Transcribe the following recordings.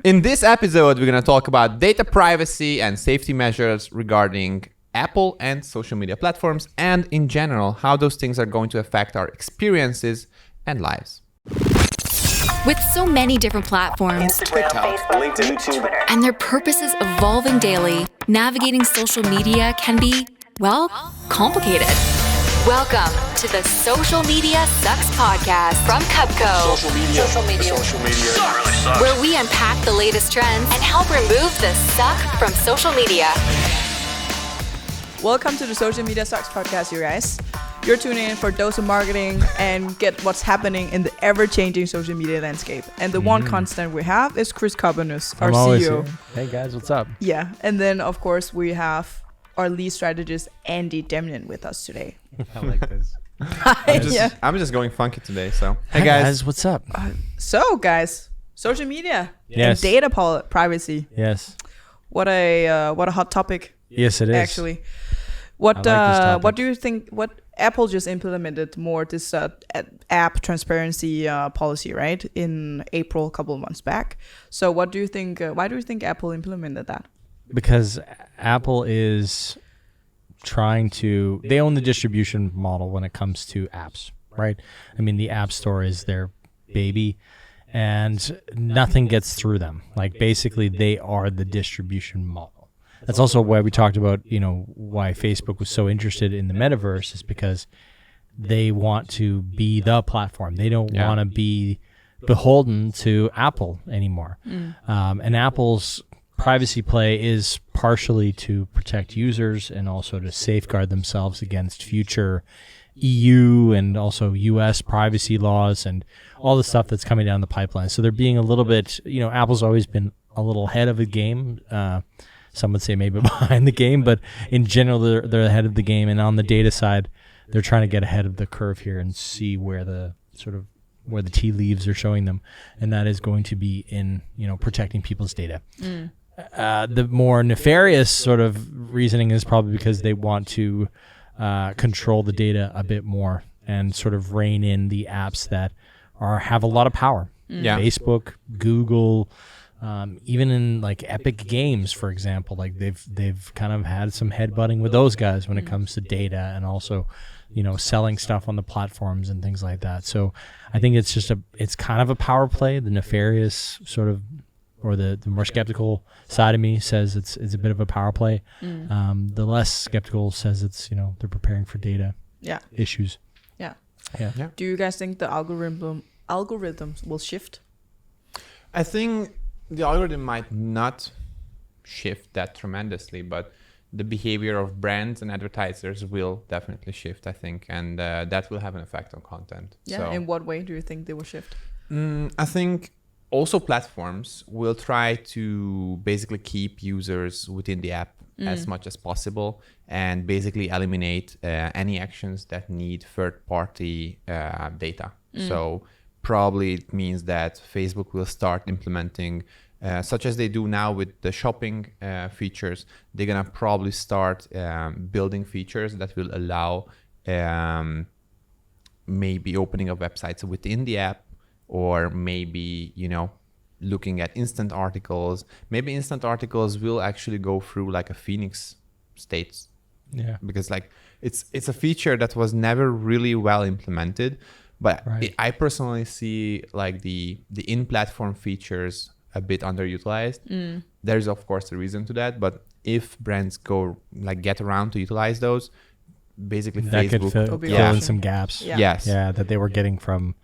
In this episode, we're going to talk about data privacy and safety measures regarding Apple and social media platforms, and in general, how those things are going to affect our experiences and lives. With so many different platforms, Instagram, Facebook, LinkedIn, Twitter, and their purposes evolving daily, navigating social media can be, well, complicated. Welcome to the Social Media Sucks podcast from Cubco. Social media really sucks. Where we unpack the latest trends and help remove the suck from social media. Welcome to the Social Media Sucks podcast, you guys. You're tuning in for dose of marketing and get what's happening in the ever-changing social media landscape. And the one constant we have is Chris Cobinus, our CEO. Hey guys, what's up? Yeah, and then of course we have our lead strategist Andy Demnian with us today. I like this. I'm just going funky today, so. Hey guys, what's up? So guys, social media Yes. and data privacy. Yes. What a hot topic. Yes, it is. Actually, what I like this topic. what do you think? What Apple just implemented more this app transparency policy, right, in April, a couple of months back. So what do you think? Why do you think Apple implemented that? Because Apple is trying to, they own the distribution model when it comes to apps, right? I mean, the App Store is their baby and nothing gets through them. Like basically they are the distribution model. That's also why we talked about, why Facebook was so interested in the metaverse is because they want to be the platform. They don't want to be beholden to Apple anymore. And Apple's privacy play is partially to protect users and also to safeguard themselves against future EU and also US privacy laws and all the stuff that's coming down the pipeline. So they're being a little bit, Apple's always been a little ahead of the game. Some would say maybe behind the game, but in general, they're ahead of the game. And on the data side, they're trying to get ahead of the curve here and see where the tea leaves are showing them. And that is going to be in, protecting people's data. The more nefarious sort of reasoning is probably because they want to control the data a bit more and sort of rein in the apps that have a lot of power. Yeah. Facebook, Google, even in like Epic Games, for example, like they've kind of had some headbutting with those guys when it comes to data and also, selling stuff on the platforms and things like that. So I think it's just it's kind of a power play. The nefarious sort of, or the more skeptical side of me says it's a bit of a power play. The less skeptical says it's, they're preparing for data issues. Yeah. Yeah. Do you guys think the algorithms will shift? I think the algorithm might not shift that tremendously, but the behavior of brands and advertisers will definitely shift, I think, and that will have an effect on content. Yeah. So, In what way do you think they will shift? I think also platforms will try to basically keep users within the app as much as possible and basically eliminate any actions that need third-party data. So probably it means that Facebook will start implementing, such as they do now with the shopping features, they're going to probably start building features that will allow maybe opening of websites within the app, or maybe, looking at instant articles. Maybe instant articles will actually go through like a Phoenix state. Yeah. Because like it's a feature that was never really well implemented. But I personally see like the in-platform features a bit underutilized. There's of course a reason to that, but if brands get around to utilize those, basically That Facebook could fill in some gaps. Yeah. Yes. Yeah, that they were getting from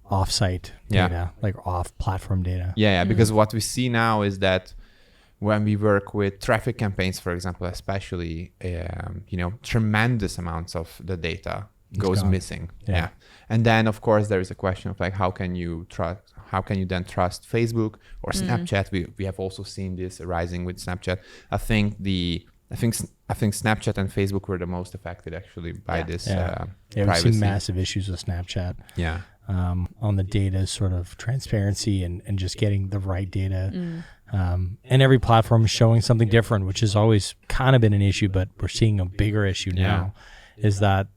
off-site data, like off-platform data. Yeah, because what we see now is that when we work with traffic campaigns, for example, especially, tremendous amounts of the data goes gone. missing. Yeah. And then of course there is a question of like, how can you then trust Facebook or Snapchat? We have also seen this arising with Snapchat. I think Snapchat and Facebook were the most affected actually by this We've privacy. seen massive issues with Snapchat. Yeah. On the data sort of transparency and just getting the right data. And every platform is showing something different, which has always kind of been an issue, but we're seeing a bigger issue now, is that,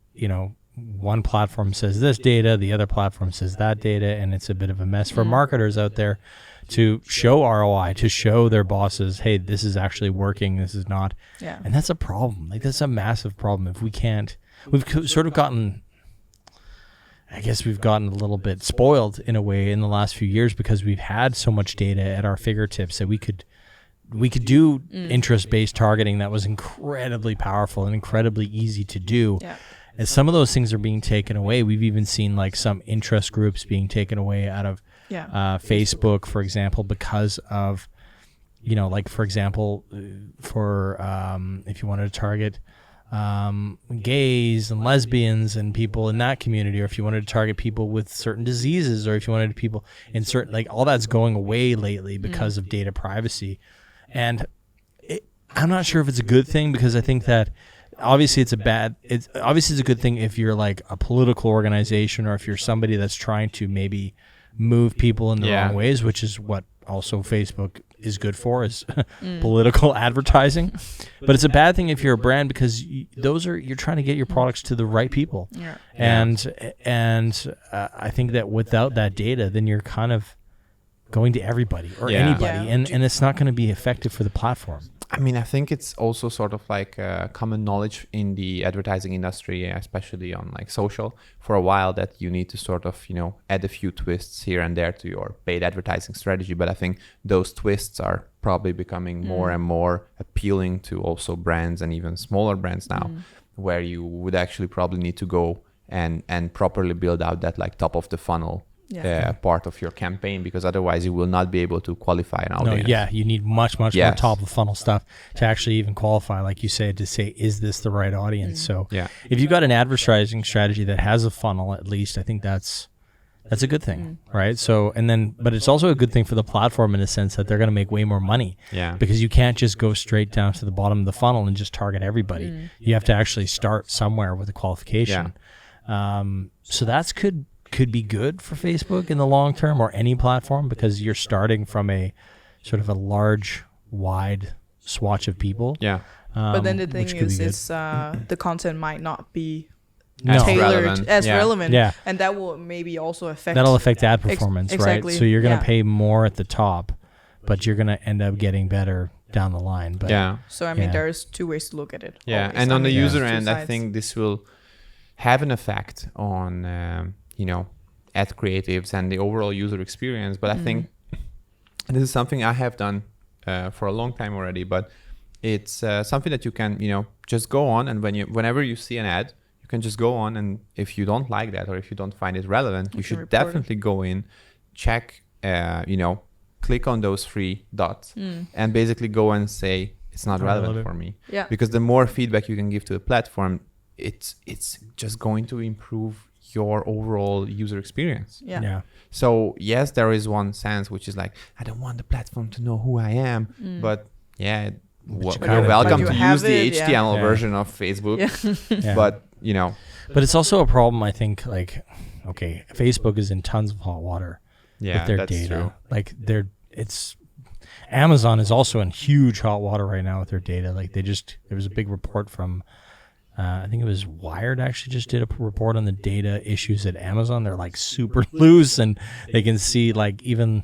one platform says this data, the other platform says that data, and it's a bit of a mess for marketers out there to show ROI, to show their bosses, hey, this is actually working, this is not. Yeah. And that's a problem. Like, that's a massive problem. If we can't, we've sort of gotten, I guess we've gotten a little bit spoiled in a way in the last few years because we've had so much data at our fingertips that we could do interest-based targeting that was incredibly powerful and incredibly easy to do. Yeah. And some of those things are being taken away. We've even seen like some interest groups being taken away out of Facebook, for example, because of, like, for example, for if you wanted to target gays and lesbians and people in that community, or if you wanted to target people with certain diseases, or if you wanted people in certain, like, all that's going away lately because of data privacy. And I'm not sure if it's a good thing, because I think that obviously it's a good thing if you're like a political organization, or if you're somebody that's trying to maybe move people in the wrong ways, which is what also Facebook is good for, is political advertising. But it's a bad thing if you're a brand, because you're trying to get your products to the right people. Yeah. And I think that without that data, then you're kind of going to everybody or anybody, and it's not going to be effective for the platform. I mean, I think it's also sort of like common knowledge in the advertising industry, especially on like social, for a while, that you need to sort of, add a few twists here and there to your paid advertising strategy. But I think those twists are probably becoming more and more appealing to also brands, and even smaller brands now, where you would actually probably need to go and properly build out that like top of the funnel part of your campaign, because otherwise you will not be able to qualify an audience. You need much more top of funnel stuff to actually even qualify, like you said, to say, is this the right audience? So if you've got an advertising strategy that has a funnel, at least, I think that's a good thing, right? So, but it's also a good thing for the platform in a sense that they're going to make way more money, because you can't just go straight down to the bottom of the funnel and just target everybody. You have to actually start somewhere with a qualification. So that's could be good for Facebook in the long term, or any platform, because you're starting from a sort of a large, wide swatch of people. But then the thing is the content might not be tailored as relevant, Yeah. and that will maybe also affect ad performance, exactly. right? So you're going to pay more at the top, but you're going to end up getting better down the line. But So I mean, there's two ways to look at it. Yeah, always. and on the user there's two end, I sides. think this will have an effect on ad creatives and the overall user experience. But I think this is something I have done for a long time already, but it's something that you can just go on, and whenever you see an ad, you can just go on, and if you don't like that, or if you don't find it relevant, you should definitely go in, check, click on those 3 dots and basically go and say, it's not relevant for me. Because the more feedback you can give to the platform, it's just going to improve your overall user experience. So yes, there is one sense which is like, I don't want the platform to know who I am, but you're welcome to use the HTML version of Facebook. But it's also a problem, I think. Like, okay, Facebook is in tons of hot water with their data. True. Like, Amazon is also in huge hot water right now with their data. Like, there was a big report from I think it was Wired actually just did a report on the data issues at Amazon. They're like super loose, and they can see like even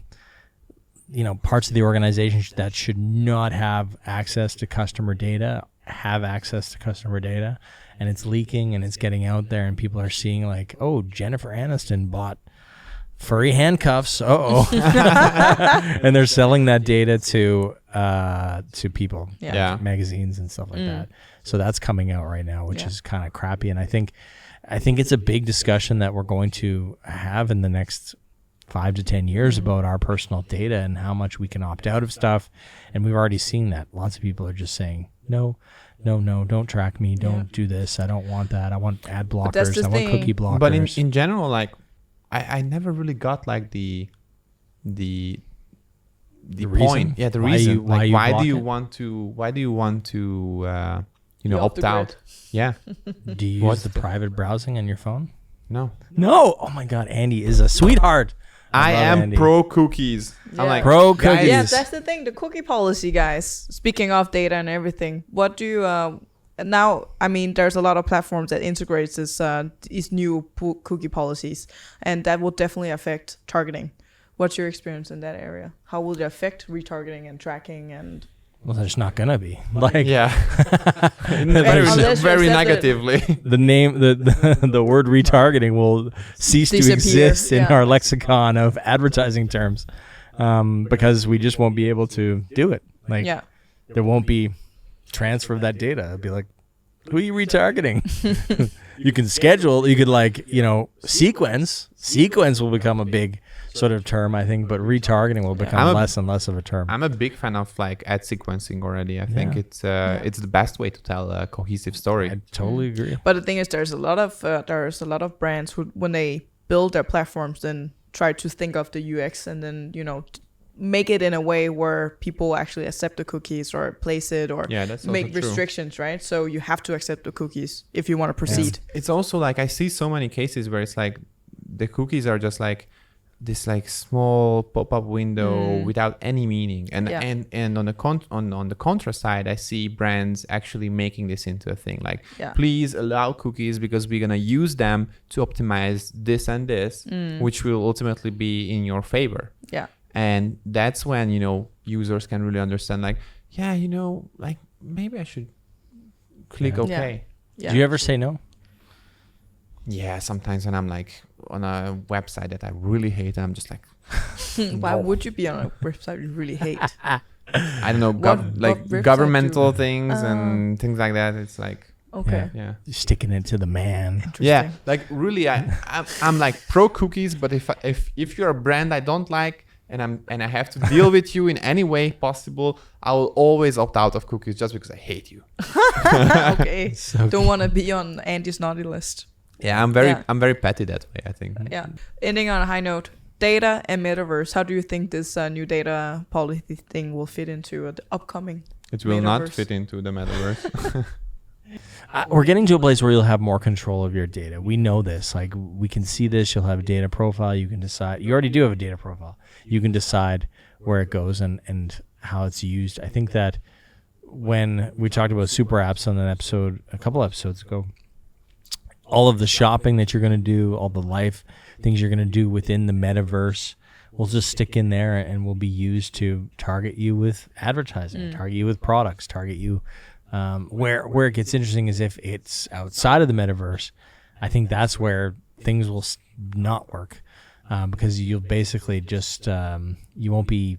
parts of the organization that should not have access to customer data have access to customer data, and it's leaking and it's getting out there, and people are seeing like, oh, Jennifer Aniston bought furry handcuffs. And they're selling that data to people, magazines and stuff like that. So that's coming out right now, which is kind of crappy. And I think it's a big discussion that we're going to have in the next 5 to 10 years about our personal data and how much we can opt out of stuff. And we've already seen that. Lots of people are just saying, no, don't track me. Don't do this. I don't want that. I want ad blockers. I want cookie blockers. But in general, like, I never really got like the point. Reason? The reason. Why do you block want to opt out? Yeah. Do you use the private browsing on your phone? No. Oh my God, Andy is a sweetheart. I am Andy. pro cookies. I'm like, pro guys, cookies. Yeah, that's the thing. The cookie policy, guys. Speaking of data and everything, what do you now? I mean, there's a lot of platforms that integrates these new cookie policies, and that will definitely affect targeting. What's your experience in that area? How will it affect retargeting and tracking and? Well, there's not gonna be like Yeah. Unless you very accept it. negatively. the name the word retargeting will cease to Disappear, exist in yeah. our lexicon of advertising terms, because we just won't be able to do it. Like Yeah. there won't be transfer of that data. It'd be like, who are you retargeting? You can schedule, you could like, sequence will become a big sort of term, I think, but retargeting will become less and less of a term. I'm a big fan of like ad sequencing already. I think Yeah. it's the best way to tell a cohesive story. I totally agree. But the thing is, there's a lot of brands who, when they build their platforms, then try to think of the UX and then make it in a way where people actually accept the cookies or place it or Yeah, that's also make true. restrictions, right? So you have to accept the cookies if you want to proceed. It's also like I see so many cases where it's like the cookies are just like this like small pop-up window without any meaning, and on the contra side, I see brands actually making this into a thing like, please allow cookies because we're gonna use them to optimize this and this, which will ultimately be in your favor. Yeah. And that's when users can really understand like, like maybe I should click okay. Yeah. Do you ever say no? Yeah, sometimes when I'm like on a website that I really hate, I'm just like, Why would you be on a website you really hate? I don't know, What website governmental things and things like that. It's like, Okay. yeah, You're sticking it to the man. yeah. Like really, I'm like pro cookies, but if you're a brand I don't like and I have to deal with you in any way possible, I will always opt out of cookies just because I hate you. Okay. Don't want to be on Andy's naughty list. Yeah, I'm very petty that way, I think. Yeah. Ending on a high note, data and metaverse. How do you think this new data policy thing will fit into the upcoming? It will not Metaverse. fit into the metaverse. We're getting to a place where you'll have more control of your data. We know this. Like, we can see this. You'll have a data profile. You can decide. You already do have a data profile. You can decide where it goes and how it's used. I think that when we talked about super apps on a couple episodes ago, all of the shopping that you're going to do, all the life things you're going to do within the metaverse will just stick in there and will be used to target you with advertising, target you with products, target you. Where it gets interesting is if it's outside of the metaverse. I think that's where things will not work, because you'll basically just you won't be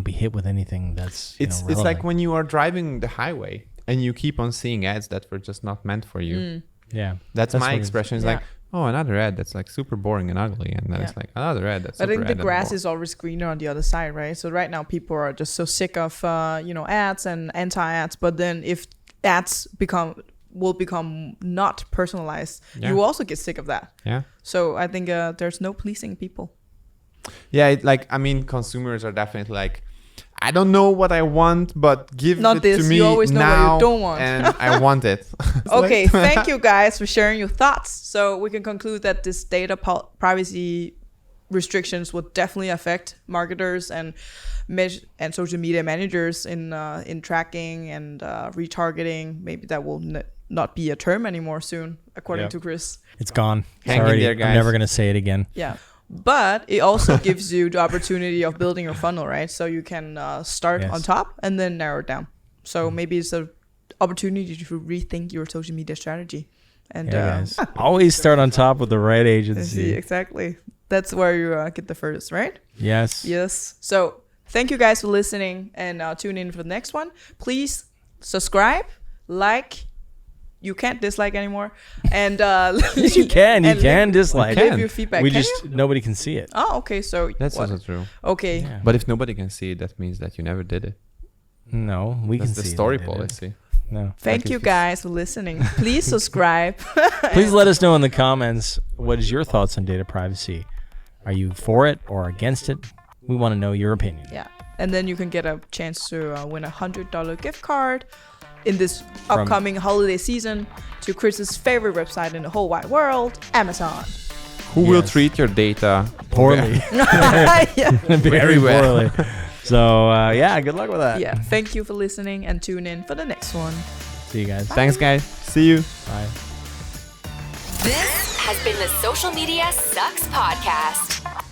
hit with anything that's It's like when you are driving the highway and you keep on seeing ads that were just not meant for you. Yeah, That's my what it is. expression. It's like, oh, another ad that's like super boring and ugly, and then it's like another ad that's. I think super the ad and grass boring. is always greener on the other side, right? So right now people are just so sick of ads and anti-ads. But then if ads will become not personalized, you will also get sick of that. Yeah. So I think there's no pleasing people. Yeah, consumers are definitely like, I don't know what I want, but give Not it this, to me you always know what you now, don't want. and I want it. It's Okay, like- thank you guys for sharing your thoughts. So we can conclude that this data privacy restrictions will definitely affect marketers and social media managers in tracking and retargeting. Maybe that will not be a term anymore soon, according to Chris. It's gone. Hang in Sorry, there, I'm guys. never gonna say it again. Yeah. But it also gives you the opportunity of building your funnel, right? So you can start on top and then narrow it down. So maybe it's an opportunity to rethink your social media strategy. And Guys, always start on top with the right agency. exactly. That's where you get the first, right? Yes. Yes. So thank you guys for listening, and tune in for the next one. Please subscribe, like. You can't dislike anymore, and Yes, you can. You can dislike. Leave your feedback. We Can just you? nobody can see it. Oh, okay. So That's what? also true. Okay. Yeah. But if nobody can see it, that means that you never did it. No, we That's can the see story that they did. policy. No. Thank Like you if guys for listening. Please subscribe. Please let us know in the comments what is your thoughts on data privacy. Are you for it or against it? We want to know your opinion. Yeah, and then you can get a chance to win a $100 gift card in this upcoming holiday season to Chris's favorite website in the whole wide world, Amazon. Who will Yes. treat your data Poorly. Yeah. Very well. poorly. So, good luck with that. Yeah. Thank you for listening, and tune in for the next one. See you guys. Thanks, guys. See you. Bye. This has been the Social Media Sucks Podcast.